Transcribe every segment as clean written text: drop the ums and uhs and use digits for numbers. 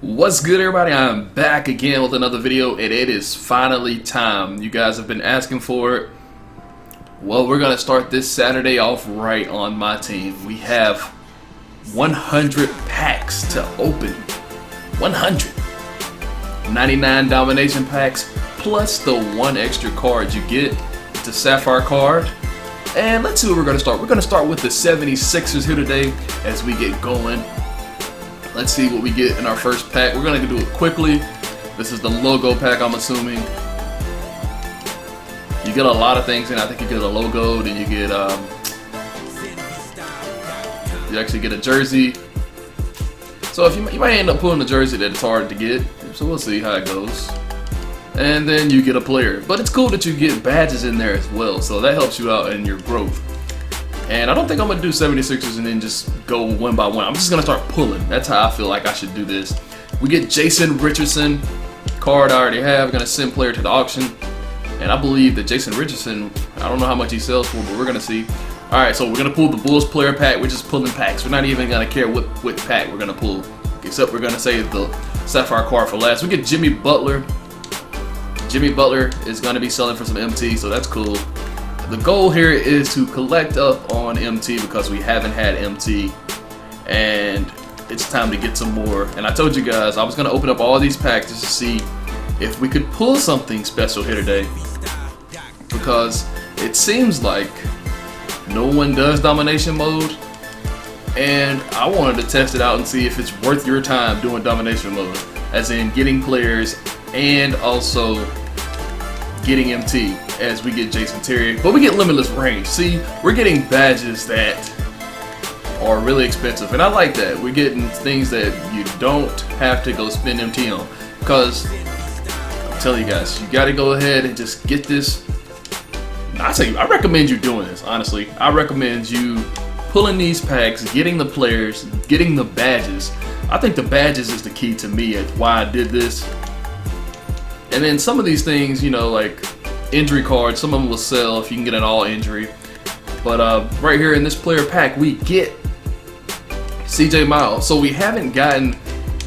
What's good, everybody? I'm back again with another video, and it is finally time. You guys have been asking for it. Well, we're gonna start this Saturday off right on my team. We have 100 packs to open. 100. 99 Domination Packs plus the one extra card you get. It's a Sapphire card. And let's see what we're gonna start. We're gonna start with the 76ers here today as we get going. Let's see what we get in our first pack. We're gonna do it quickly. This is the logo pack, I'm assuming. You get a lot of things in. I think you get a logo, then you get you actually get a jersey. So if you might end up pulling a jersey that it's hard to get. So we'll see how it goes. And then you get a player. But it's cool that you get badges in there as well. So that helps you out in your growth. And I don't think I'm going to do 76ers and then just go one by one. I'm just going to start pulling. That's how I feel like I should do this. We get Jason Richardson. Card I already have. Going to send player to the auction. And I believe that Jason Richardson, I don't know how much he sells for, but we're going to see. Alright, so we're going to pull the Bulls player pack. We're just pulling packs. We're not even going to care what pack we're going to pull. Except we're going to save the Sapphire card for last. We get Jimmy Butler. Jimmy Butler is going to be selling for some MT, so that's cool. The goal here is to collect up on MT because we haven't had MT, and it's time to get some more. And I told you guys I was going to open up all these packs just to see if we could pull something special here today, because it seems like no one does domination mode, and I wanted to test it out and see if it's worth your time doing domination mode, as in getting players and also getting MT as we get Jason Terry. But we get limitless range. See, we're getting badges that are really expensive, and I like that. We're getting things that you don't have to go spend MT on, because I'm telling you guys, you got to go ahead and just get this. I recommend you doing this, honestly. I recommend you pulling these packs, getting the players, getting the badges. I think the badges is the key to me at why I did this. And then some of these things, you know, like injury cards, some of them will sell if you can get an all injury. But right here in this player pack, we get CJ Miles. So we haven't gotten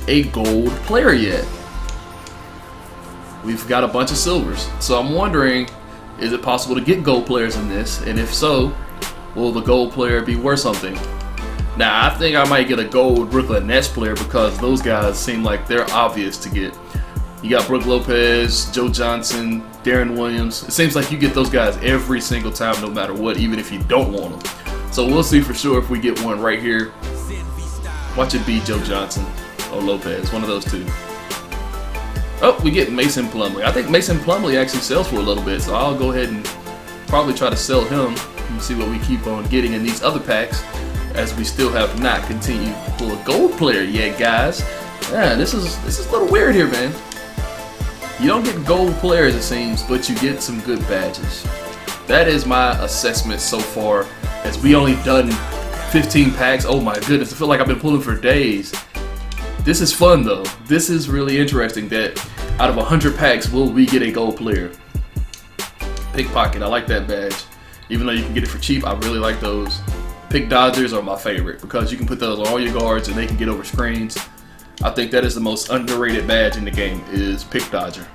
a gold player yet. We've got a bunch of silvers. So I'm wondering, is it possible to get gold players in this? And if so, will the gold player be worth something? Now, I think I might get a gold Brooklyn Nets player because those guys seem like they're obvious to get. You got Brook Lopez, Joe Johnson, Darren Williams. It seems like you get those guys every single time, no matter what, even if you don't want them. So we'll see for sure if we get one right here. Watch it be Joe Johnson or Lopez, one of those two. Oh, we get Mason Plumlee. I think Mason Plumlee actually sells for a little bit, so I'll go ahead and probably try to sell him and see what we keep on getting in these other packs, as we still have not continued to pull a gold player yet, guys. Yeah, this is a little weird here, man. You don't get gold players, it seems, but you get some good badges. That is my assessment so far, as we only done 15 packs. Oh my goodness, I feel like I've been pulling for days. This is fun though. This is really interesting that out of 100 packs, will we get a gold player? Pickpocket, I like that badge. Even though you can get it for cheap, I really like those. Pick Dodgers are my favorite because you can put those on all your guards and they can get over screens. I think that is the most underrated badge in the game, is Pick Dodger.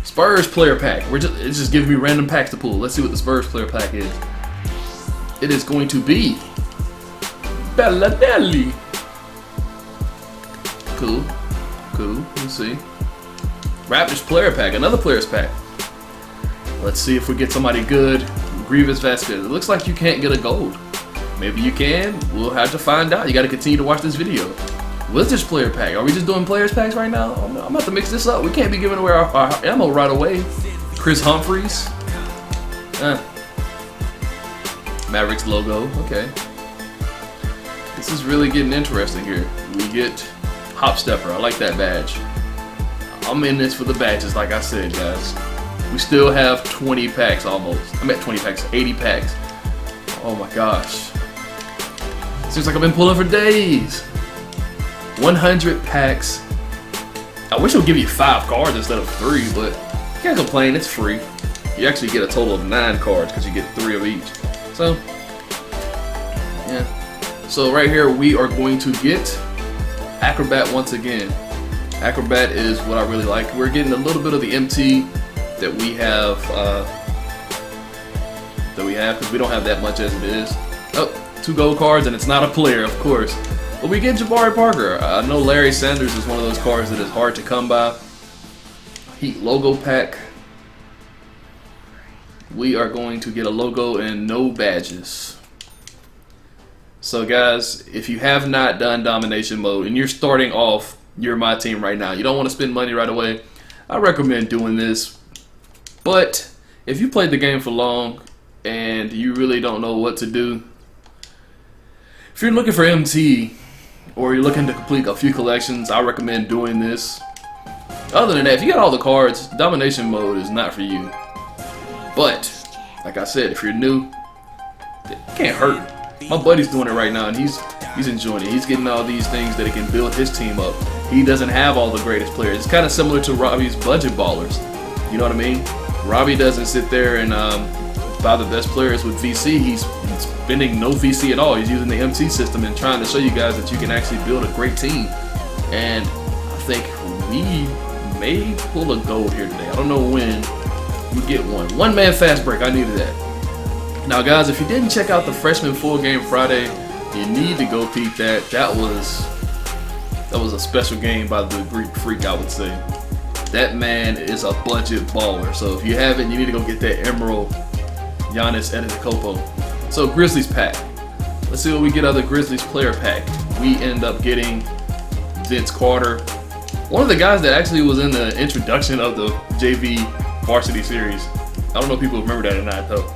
Spurs player pack. It's just giving me random packs to pull. Let's see what the Spurs player pack is. It is going to be Belladelli. Cool. Cool. We'll see. Raptors player pack. Another player's pack. Let's see if we get somebody good. Grievous Vasquez. It looks like you can't get a gold. Maybe you can. We'll have to find out. You got to continue to watch this video. What's this player pack? Are we just doing players packs right now? I'm about to mix this up. We can't be giving away our ammo right away. Chris Humphries. Mavericks logo. Okay. This is really getting interesting here. We get Hop Stepper. I like that badge. I'm in this for the badges, like I said, guys. We still have 20 packs almost. I'm at 20 packs, 80 packs. Oh my gosh. Seems like I've been pulling for days. 100 packs. I wish it would give you 5 cards instead of 3, but you can't complain, it's free. You actually get a total of 9 cards because you get 3 of each. So, yeah. So right here we are going to get Acrobat once again. Acrobat is what I really like. We're getting a little bit of the MT that we have because we don't have that much as it is. Oh, 2 gold cards, and it's not a player, of course. But we get Jabari Parker. I know Larry Sanders is one of those cards that is hard to come by. Heat logo pack. We are going to get a logo and no badges. So guys, if you have not done domination mode and you're starting off your MyTeam right now, you don't want to spend money right away, I recommend doing this. But if you played the game for long and you really don't know what to do, if you're looking for MT or you're looking to complete a few collections, I recommend doing this. Other than that, if you got all the cards, domination mode is not for you. But like I said, if you're new, it can't hurt. My buddy's doing it right now, and he's enjoying it. He's getting all these things that he can build his team up. He doesn't have all the greatest players. It's kind of similar to Robbie's budget ballers. You know what I mean? Robbie doesn't sit there and buy the best players with VC. He's spending no VC at all. He's using the MT system and trying to show you guys that you can actually build a great team. And I think we may pull a gold here today. I don't know when we get one. One man fast break. I needed that. Now guys, if you didn't check out the Freshman Full Game Friday, you need to go peep that. That was a special game by the Greek Freak, I would say. That man is a budget baller. So if you haven't, you need to go get that Emerald Giannis Antetokounmpo. So Grizzlies pack. Let's see what we get out of the Grizzlies player pack. We end up getting Vince Carter, one of the guys that actually was in the introduction of the JV Varsity Series. I don't know if people remember that or not though.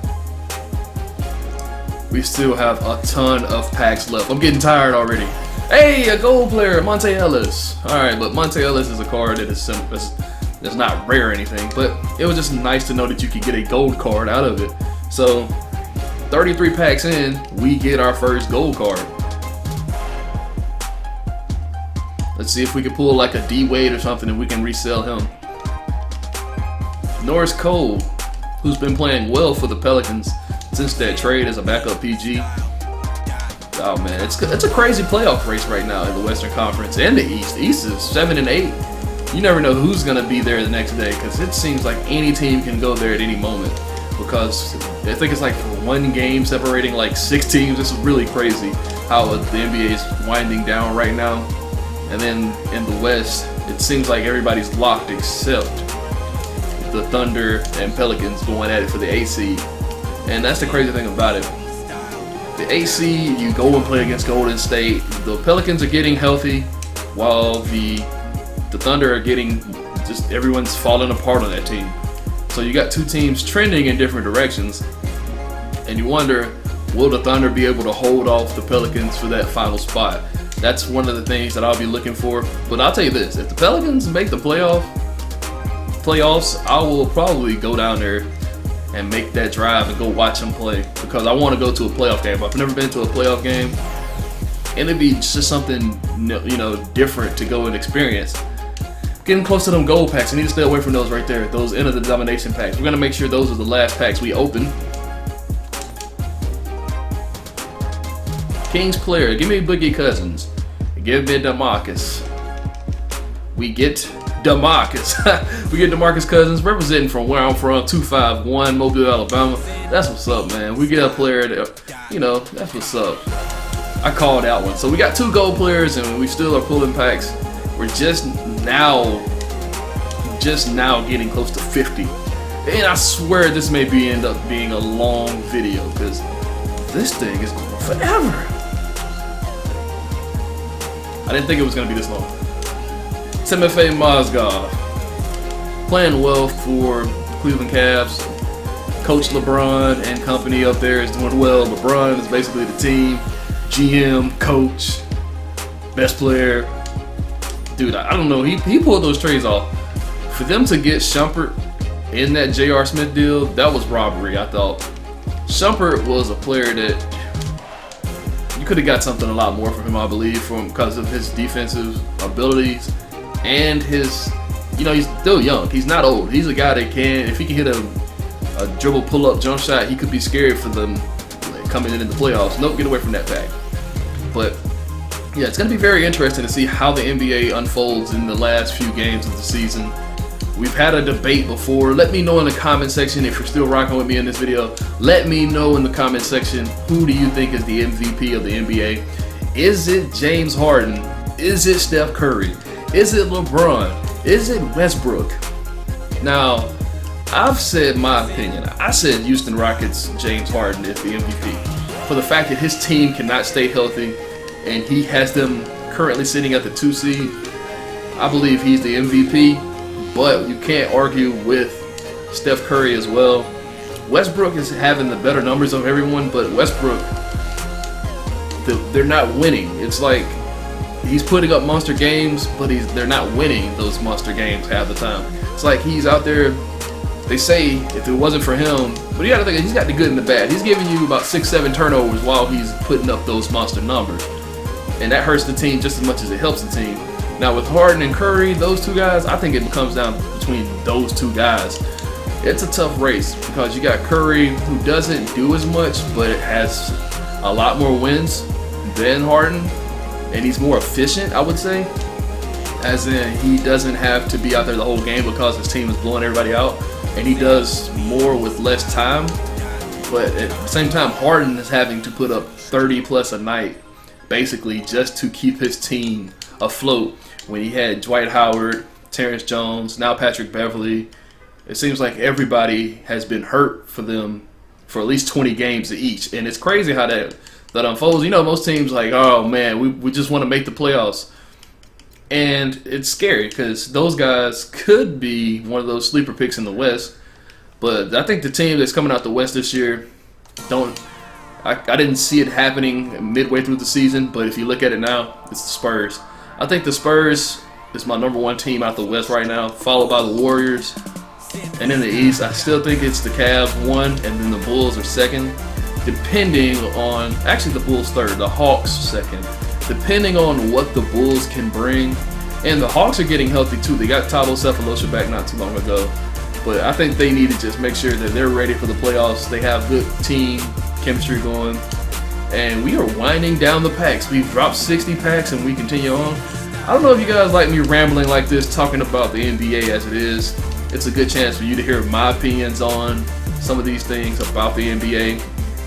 We still have a ton of packs left. I'm getting tired already. Hey, a gold player, Monte Ellis. Alright, but Monte Ellis is a card that is simple. It's not rare or anything, but it was just nice to know that you could get a gold card out of it. So, 33 packs in, we get our first gold card. Let's see if we can pull like a D-Wade or something and we can resell him. Norris Cole, who's been playing well for the Pelicans since that trade as a backup PG. Oh man, it's a crazy playoff race right now in the Western Conference and the East. The East is 7 and 8. You never know who's gonna be there the next day because it seems like any team can go there at any moment. Because I think it's like one game separating like 6 teams. This is really crazy how the NBA is winding down right now. And then in the West, it seems like everybody's locked except the Thunder and Pelicans going at it for the 8 seed. And that's the crazy thing about it. The AC, you go and play against Golden State. The Pelicans are getting healthy, while the Thunder are getting just everyone's falling apart on that team. So you got 2 teams trending in different directions, and you wonder, will the Thunder be able to hold off the Pelicans for that final spot? That's one of the things that I'll be looking for. But I'll tell you this: if the Pelicans make the playoffs, I will probably go down there and make that drive and go watch them play because I want to go to a playoff game. I've never been to a playoff game, and it'd be just something different to go and experience. Getting close to them gold packs, I need to stay away from those right there. Those end of the domination packs. We're gonna make sure those are the last packs we open. Kings player, give me Boogie Cousins. Give me DeMarcus. We get DeMarcus. We get DeMarcus Cousins representing from where I'm from, 251 Mobile, Alabama. That's what's up, man. We get a player that, that's what's up. I called that one. So we got 2 gold players and we still are pulling packs. We're just now getting close to 50. And I swear this may end up being a long video because this thing is going forever. I didn't think it was going to be this long. Timothy Mozgov, playing well for Cleveland Cavs. Coach LeBron and company up there is doing well. LeBron is basically the team, GM, coach, best player. Dude, I don't know. He pulled those trades off. For them to get Shumpert in that J.R. Smith deal, that was robbery, I thought. Shumpert was a player that you could have got something a lot more from him, I believe, because of his defensive abilities. And his, he's still young. He's not old. He's a guy that if he can hit a dribble pull-up jump shot, he could be scary for them coming in the playoffs. Nope, get away from that pack. But yeah, it's going to be very interesting to see how the NBA unfolds in the last few games of the season. We've had a debate before. Let me know in the comment section if you're still rocking with me in this video. Let me know in the comment section, who do you think is the MVP of the NBA? Is it James Harden? Is it Steph Curry? Is it LeBron? Is it Westbrook? Now, I've said my opinion. I said Houston Rockets, James Harden is the MVP. For the fact that his team cannot stay healthy and he has them currently sitting at the 2 seed, I believe he's the MVP. But you can't argue with Steph Curry as well. Westbrook is having the better numbers of everyone, but Westbrook, they're not winning. It's like he's putting up monster games, but they're not winning those monster games half the time. It's like he's out there. They say if it wasn't for him, but you gotta think he's got the good and the bad. He's giving you about 6-7 turnovers while he's putting up those monster numbers, and that hurts the team just as much as it helps the team. Now with Harden and Curry, those two guys, I think it comes down between those two guys. It's a tough race because you got Curry, who doesn't do as much, but has a lot more wins than Harden, and he's more efficient, I would say. As in, he doesn't have to be out there the whole game because his team is blowing everybody out, and he does more with less time. But at the same time, Harden is having to put up 30 plus a night, basically just to keep his team afloat. When he had Dwight Howard, Terrence Jones, now Patrick Beverly, it seems like everybody has been hurt for them for at least 20 games each. And it's crazy how that unfolds. You know, most teams like, oh man, we just want to make the playoffs. And it's scary because those guys could be one of those sleeper picks in the West. But I think the team that's coming out the West this year, I didn't see it happening midway through the season, but if you look at it now, it's the Spurs. I think the Spurs is my #1 team out the West right now, followed by the Warriors. And in the East, I still think it's the Cavs 1, and then the Bulls are 2nd. Depending on, actually the Bulls 3rd, the Hawks 2nd. Depending on what the Bulls can bring. And the Hawks are getting healthy too. They got Thabo Sefolosha back not too long ago. But I think they need to just make sure that they're ready for the playoffs. They have good team chemistry going. And we are winding down the packs. We've dropped 60 packs and we continue on. I don't know if you guys like me rambling like this, talking about the NBA as it is. It's a good chance for you to hear my opinions on some of these things about the NBA.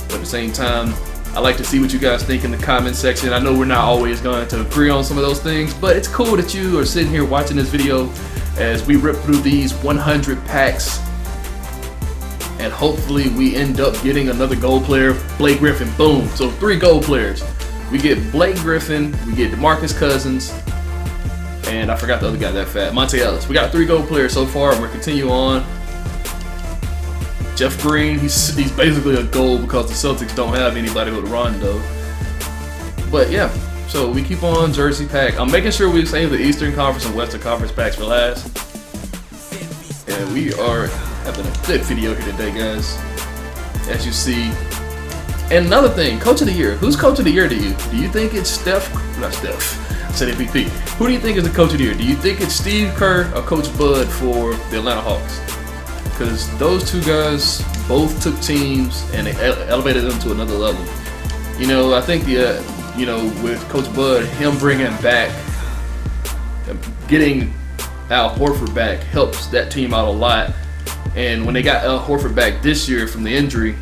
But at the same time, I like to see what you guys think in the comment section. I know we're not always going to agree on some of those things, but it's cool that you are sitting here watching this video as we rip through these 100 packs. And hopefully we end up getting another gold player, Blake Griffin, boom. So 3 gold players. We get Blake Griffin, we get DeMarcus Cousins, and I forgot the other guy that fat, Monte Ellis. We got 3 gold players so far, and we're continuing on. Jeff Green, he's basically a gold because the Celtics don't have anybody with Rondo. But yeah, so we keep on jersey pack. I'm making sure we save the Eastern Conference and Western Conference packs for last. And we are having a good video here today, guys, as you see. And another thing, Coach of the Year. Who's Coach of the Year to you? Do you think it's not Steph, I said MVP. Who do you think is the Coach of the Year? Do you think it's Steve Kerr or Coach Bud for the Atlanta Hawks? Because those two guys both took teams and they elevated them to another level. You know, I think with Coach Bud, him bringing back, getting Al Horford back helps that team out a lot. And when they got Al Horford back this year from the injury,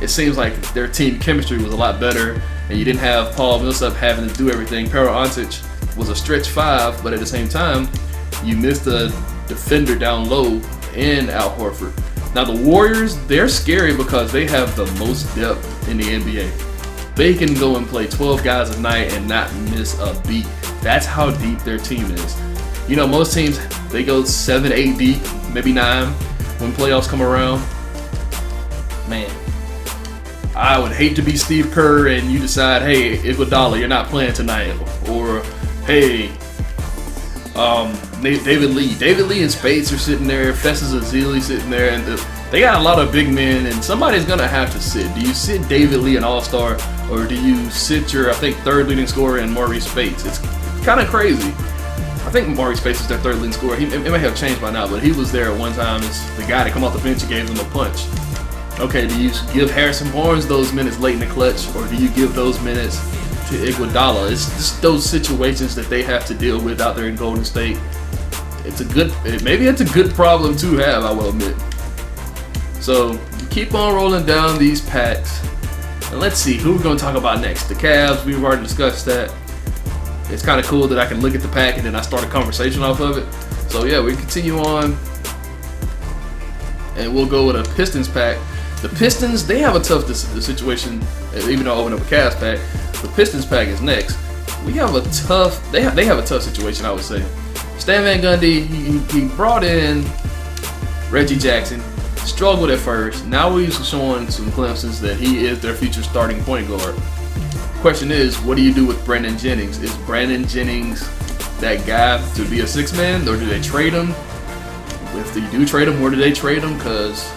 it seems like their team chemistry was a lot better, and you didn't have Paul Millsap having to do everything. Pero Antic was a stretch 5, but at the same time, you missed a defender down low in Al Horford. Now the Warriors, they're scary because they have the most depth in the NBA. They can go and play 12 guys a night and not miss a beat. That's how deep their team is. You know, most teams, they go 7, 8 deep, maybe 9 when playoffs come around. Man, I would hate to be Steve Kerr and you decide, hey, Iguodala, you're not playing tonight. Or, hey, David Lee and Spades are sitting there, Festus Ezeli sitting there, and they got a lot of big men, and somebody's going to have to sit. Do you sit David Lee, an all-star, or do you sit your, I think, 3rd leading scorer in Maurice Spates? It's kind of crazy. I think Maurice Spates is their 3rd leading scorer. It may have changed by now, but he was there at one time as the guy to come off the bench and gave them a punch. Okay, do you give Harrison Barnes those minutes late in the clutch, or do you give those minutes to Iguodala. It's just those situations that they have to deal with out there in Golden State. Maybe it's a good problem to have, I will admit. So keep on rolling down these packs. And let's see who we're going to talk about next. The Cavs, we've already discussed that. It's kind of cool that I can look at the pack and then I start a conversation off of it. So yeah, we continue on. And we'll go with a Pistons pack. The Pistons, they have a tough situation, even though I opened up a Cavs pack. The Pistons pack is next. They have a tough situation, I would say. Stan Van Gundy, he brought in Reggie Jackson. Struggled at first. Now he's showing some glimpses that he is their future starting point guard. Question is, what do you do with Brandon Jennings? Is Brandon Jennings that guy to be a six-man, or do they trade him? If you do trade him, where do they trade him? Because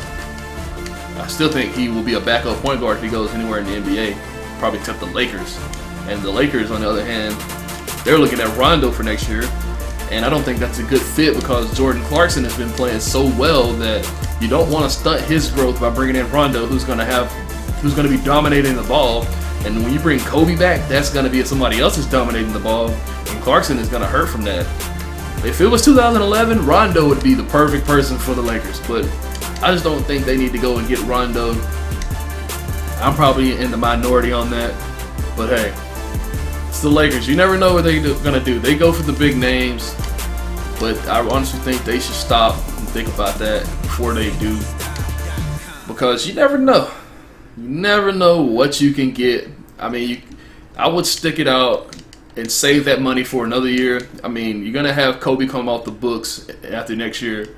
I still think he will be a backup point guard if he goes anywhere in the NBA, probably except the Lakers. And the Lakers, on the other hand, they're looking at Rondo for next year. And I don't think that's a good fit because Jordan Clarkson has been playing so well that you don't want to stunt his growth by bringing in Rondo, who's going to be dominating the ball. And when you bring Kobe back, that's going to be somebody else is dominating the ball, and Clarkson is going to hurt from that. If it was 2011, Rondo would be the perfect person for the Lakers, but I just don't think they need to go and get Rondo. I'm probably in the minority on that, but hey, it's the Lakers. You never know what they're going to do. They go for the big names, but I honestly think they should stop and think about that before they do, because you never know. You never know what you can get. I mean, I would stick it out and save that money for another year. I mean, you're going to have Kobe come off the books after next year,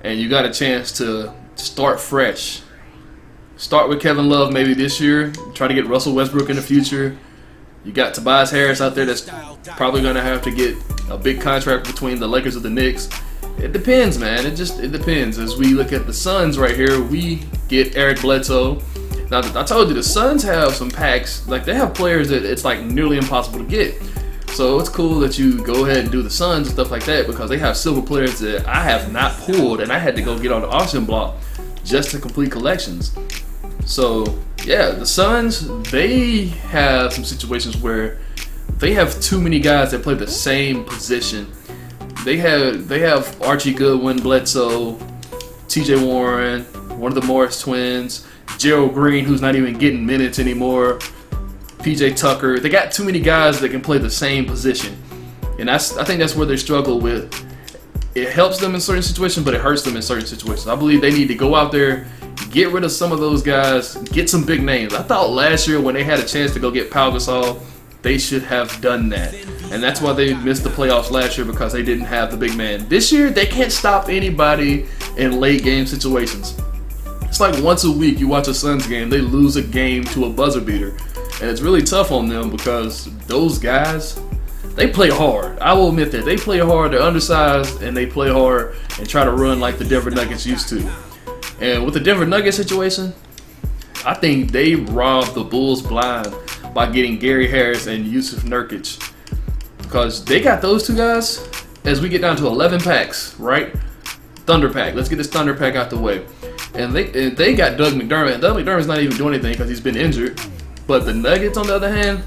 and you got a chance to start fresh. Start with Kevin Love maybe this year. Try to get Russell Westbrook in the future. You got Tobias Harris out there that's probably going to have to get a big contract between the Lakers and the Knicks. It depends, man. It depends. As we look at the Suns right here, we get Eric Bledsoe. Now, I told you, the Suns have some packs. Like, they have players that it's like nearly impossible to get. So it's cool that you go ahead and do the Suns and stuff like that, because they have silver players that I have not pulled, and I had to go get on the auction block just to complete collections. So yeah, the Suns, they have some situations where they have too many guys that play the same position. They have Archie Goodwin, Bledsoe, TJ Warren, one of the Morris twins, Gerald Green, who's not even getting minutes anymore, PJ Tucker. They got too many guys that can play the same position, and I think that's where they struggle with. It helps them in certain situations, but it hurts them in certain situations. I believe they need to go out there, get rid of some of those guys, get some big names. I thought last year when they had a chance to go get Pau Gasol, they should have done that. And that's why they missed the playoffs last year, because they didn't have the big man. This year, they can't stop anybody in late game situations. It's like once a week you watch a Suns game, they lose a game to a buzzer beater. And it's really tough on them because those guys, they play hard. I will admit that. They play hard, they're undersized, and they play hard and try to run like the Denver Nuggets used to. And with the Denver Nuggets situation, I think they robbed the Bulls blind by getting Gary Harris and Yusuf Nurkic. Because they got those two guys, as we get down to 11 packs, right? Thunder pack. Let's get this Thunder pack out the way. And they got Doug McDermott. Doug McDermott's not even doing anything because he's been injured. But the Nuggets, on the other hand,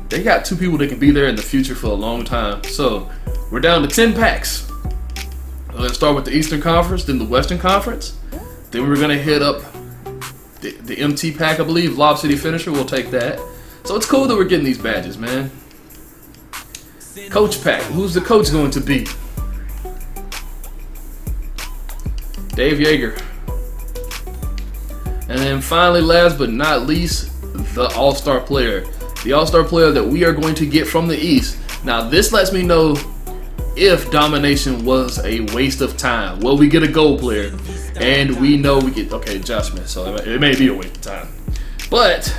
they got two people that can be there in the future for a long time. So we're down to 10 packs. Let's start with the Eastern Conference, then the Western Conference. Then we're going to hit up the MT pack, I believe. Lob City Finisher, we'll take that. So it's cool that we're getting these badges, man. Coach pack. Who's the coach going to be? Dave Yeager. And then finally, last but not least, the All-Star player. The All-Star player that we are going to get from the East. Now, this lets me know if Domination was a waste of time. Well, we get a gold player. And we know we get, okay, Josh Smith. So it may be a waste of time. But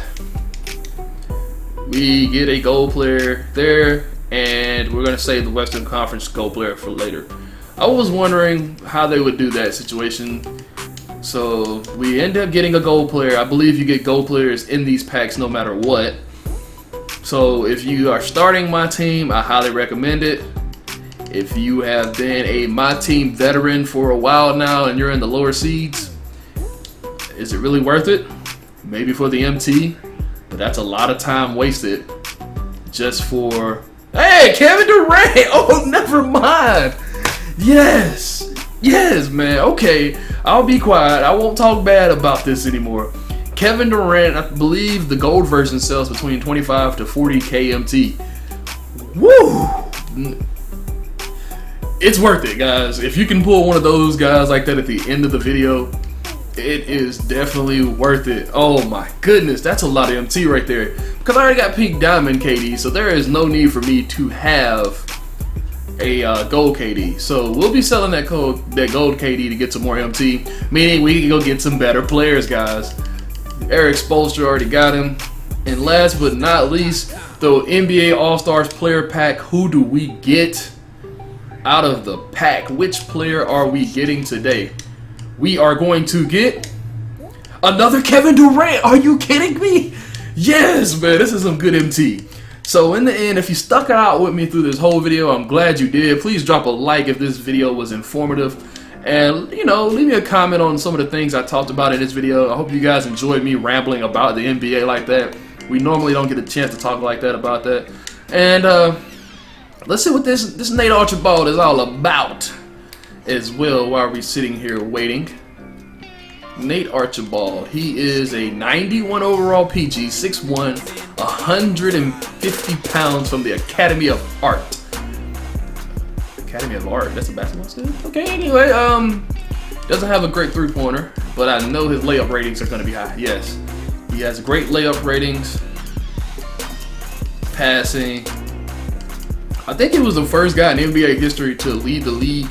we get a gold player there. And we're going to save the Western Conference gold player for later. I was wondering how they would do that situation. So we end up getting a gold player. I believe you get gold players in these packs no matter what. So if you are starting MyTeam, I highly recommend it. If you have been a MyTeam veteran for a while now and you're in the lower seeds, is it really worth it? Maybe for the MT, but that's a lot of time wasted. just for, hey, Kevin Durant. Oh, never mind. Yes, man. Okay, I'll be quiet. I won't talk bad about this anymore. Kevin Durant, I believe the gold version sells between 25 to 40 KMT. Woo! It's worth it, guys. If you can pull one of those guys like that at the end of the video, it is definitely worth it. Oh my goodness, that's a lot of MT right there. Because I already got pink diamond KD, so there is no need for me to have a gold KD. So we'll be selling that gold KD to get some more MT, meaning we can go get some better players, guys. Eric Spoelstra already got him. And last but not least, the NBA All-Stars player pack. Who do we get out of the pack? Which player are we getting today? We are going to get another Kevin Durant. Are you kidding me? Yes, man, this is some good MT. So in the end, if you stuck out with me through this whole video, I'm glad you did. Please drop a like if this video was informative. And, you know, leave me a comment on some of the things I talked about in this video. I hope you guys enjoyed me rambling about the NBA like that. We normally don't get a chance to talk like that about that. And let's see what this Nate Archibald is all about as well while we're sitting here waiting. Nate Archibald, he is a 91 overall PG, 6'1", 150 pounds from the Academy of Art. Academy of Art, that's a basketball school? Okay, anyway, doesn't have a great three-pointer, but I know his layup ratings are going to be high. Yes, he has great layup ratings, passing. I think he was the first guy in NBA history to lead the league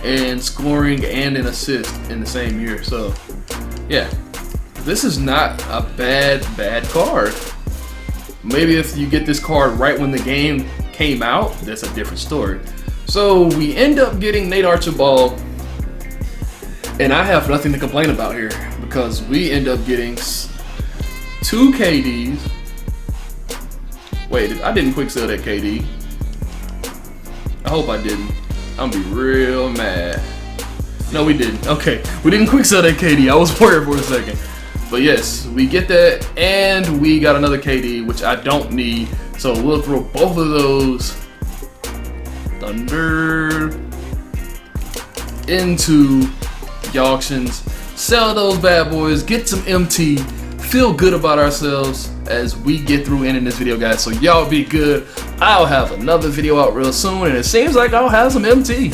in scoring and an assist in the same year. So, yeah, this is not a bad card. Maybe if you get this card right when the game came out, that's a different story. So we end up getting Nate Archibald, and I have nothing to complain about here because we end up getting 2 KDs. Wait, I didn't quick sell that KD. I hope I didn't. I'm gonna be real mad. No, we didn't. Okay, we didn't quick sell that KD. I was worried for a second. But yes, we get that, and we got another KD, which I don't need. So we'll throw both of those Thunder into the auctions. Sell those bad boys, get some MT, feel good about ourselves as we get through ending this video, guys. So y'all be good. I'll have another video out real soon, and it seems like I'll have some MT.